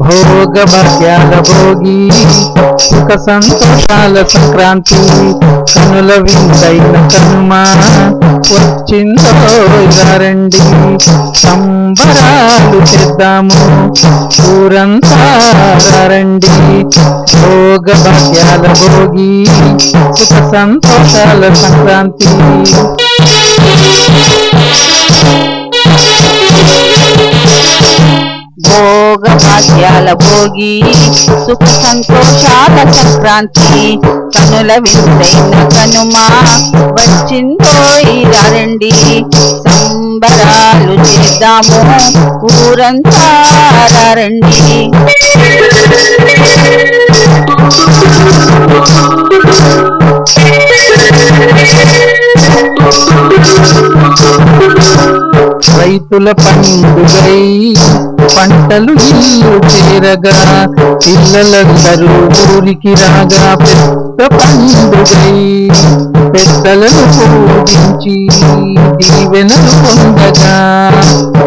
భోగ భాగ్యాల భోగి సుఖ సంతోషాల సంక్రాంతి కనుల విందైన కనుమ వచ్చిందో రండి సంబరాలు చేద్దాము ఊరంతా రండి. భోగ భాగ్యాల భోగి సుఖ సంతోషాల సంక్రాంతి. భోగ భాగ్యాల భోగి సుఖ సంతోషాల సంక్రాంతి కనుల విందైన కనుమ వచ్చిందో రండి సంబరాలు చేద్దాము ఊరంతా రండి. రైతుల పండుగై పంటలు ఇల్లు చేరగా పిల్లలందరూ ఊరికి రాగా పెద్ద పండుగై పెద్దలను పూజించి దీవెనలు పొందగా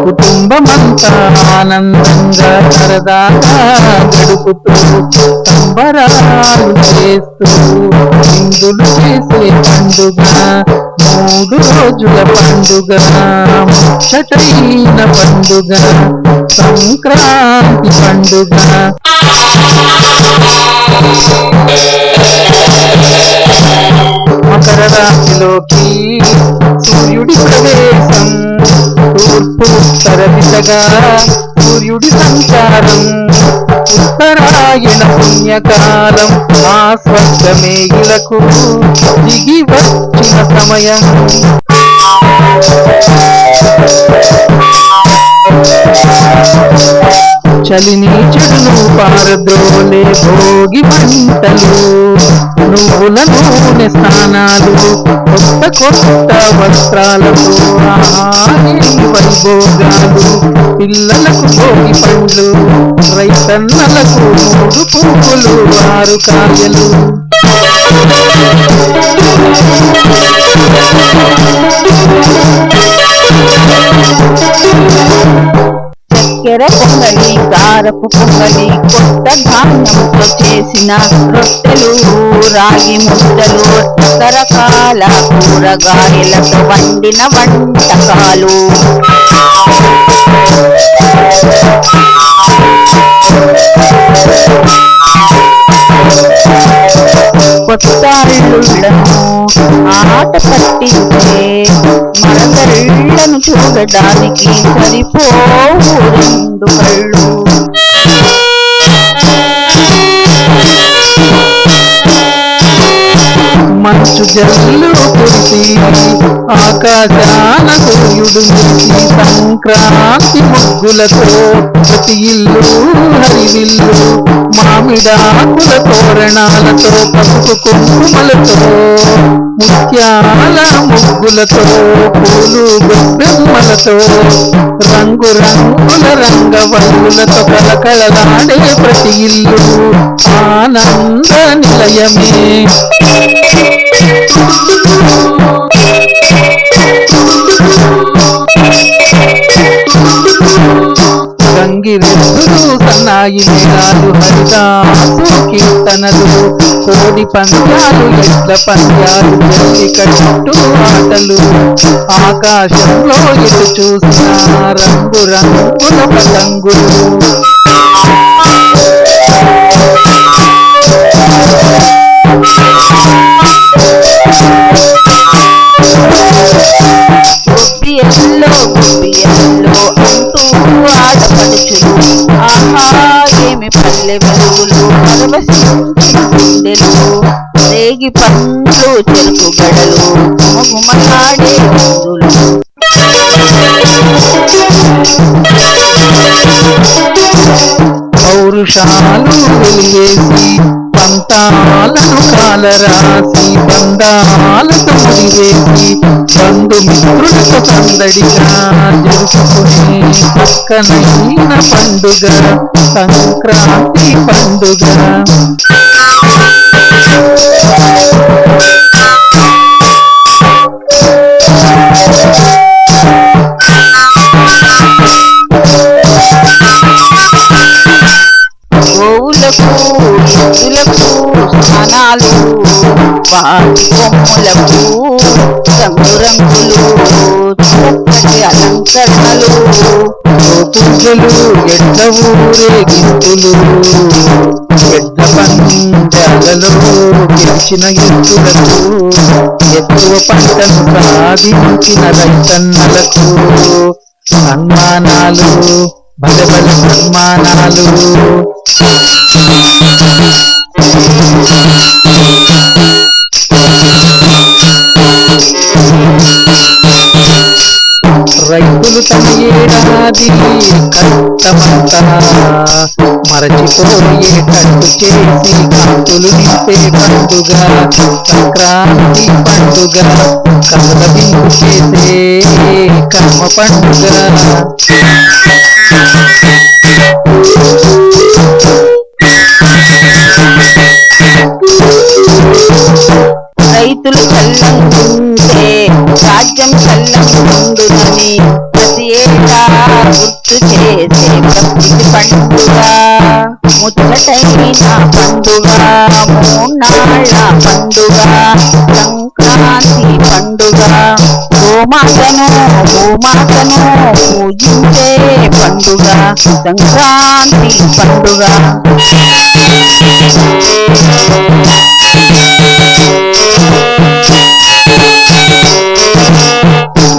కుటుంబమంతా ఆనందంగా సరదాగా గడుపుతూ సంబరాలు చేస్తూ విందులు చేసే పండుగ 3 రోజుల పండుగ ముచ్చటైన పండుగ సంక్రాంతి పండుగ. మకర రాశిలోకి సూర్యుడి ప్రవేశం తూర్పు ఉత్తర దిశగా సూర్యుడి సంచారం ఉత్తరాయణ పుణ్యకాలం ఆ స్వర్గమేగిలకు దిగి వచ్చిన సమయం. చలిని చెడును పారద్రోలే భోగి మంటలు నువ్వుల నూనె స్నానాలు కొత్త వస్త్రాలతో వైభోగాలు పిల్లలకు భోగి పండ్లు రైతన్నలకు 3 పువ్వులు 6 కాయలు. చక్కెర పొంగలి కారపు పొంగలి కొత్త ధాన్యంతో చేసిన రొట్టెలు రాగి ముద్దలు రకరకాల కూరగాయలతో వండిన వంటకాలు. కొత్త అల్లుళ్లను ఆట పట్టించే మరదళ్ళను చూడడానికి సరిపోవు 2 కళ్ళు. మంచు జల్లు కురిసి ఆకాశాన సూర్యుడు మెచ్చి సంక్రాంతి ముగ్గులతో ప్రతి ఇల్లు హరివిల్లు మామిడాకుల తోరణాలతో పసుపు కుంకుమలతో ముత్యాల ముగ్గులతో పూలు గొబ్బెమ్మలతో రంగు రంగుల రంగవల్లులతో కలకలలాడే ప్రతి ఇల్లు ఆనంద నిలయమే. గంగిరెద్దులు సన్నాయి మేళాలు హరిదాసు కీర్తనలు కోడి పంద్యాలు ఎడ్ల పంద్యాలు జల్లికట్టు ఆటలు ఆకాశంలో ఎటు చూసిన రంగు రంగుల పతంగులు. గుబ్బియల్లో అంటూ ఆడపడుచులు ఆహా ఏమి పల్లె వెలుగులు పరవశించిన గుండెలు రేగి పండ్లు చెరుకు గడలు గుమగుమలాడే గుండులు. పౌరుషాలు వెలిగేసి పంతాలను కాలరాసి బంధాలతో ముడివేసి బంధుమిత్రులతో సందడిగా జరుపుకునే చక్కనైన పండుగ సంక్రాంతి పండుగ. గోవులకు ఎద్దులకు స్నానాలు వాటి కొమ్ములకు రంగురంగులు చక్కటి అలంకరణలు పూజలు ఎడ్ల ఊరేగింపులు ఎడ్ల పందాలలో గెలిచిన ఎద్దులకు ఎక్కువ పంటను సాధించిన రైతన్నలకు సన్మానాలు భలే భలే సన్మానాలు. రైతులు తమ ఏడాది కష్టమంతా మరచిపోయేటట్టు చేసి కాంతులు నింపే పండుగ సంక్రాంతి పండుగ కనులవింపు చేసే కర్మ పండుగ. రైతులు చల్లంగుంటే రాజ్యం చల్లంగుండునని ప్రతి ఏటా గుర్తు చేసే ప్రకృతి పండుగ ముచ్చటైన పండుగ మూనాళ్ళ పండుగ సంక్రాంతి పండుగ గోమాతను భూమాతను పూజించే పండుగ సంక్రాంతి పండుగ.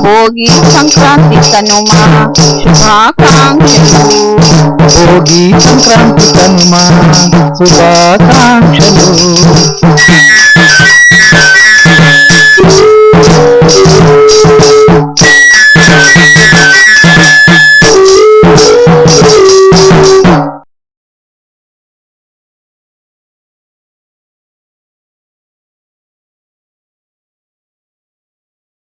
భోగి సంక్రాంతి కనుమ శుభాకాంక్షలు. భోగి సంక్రాంతి కనుమ శుభాకాంక్షలు.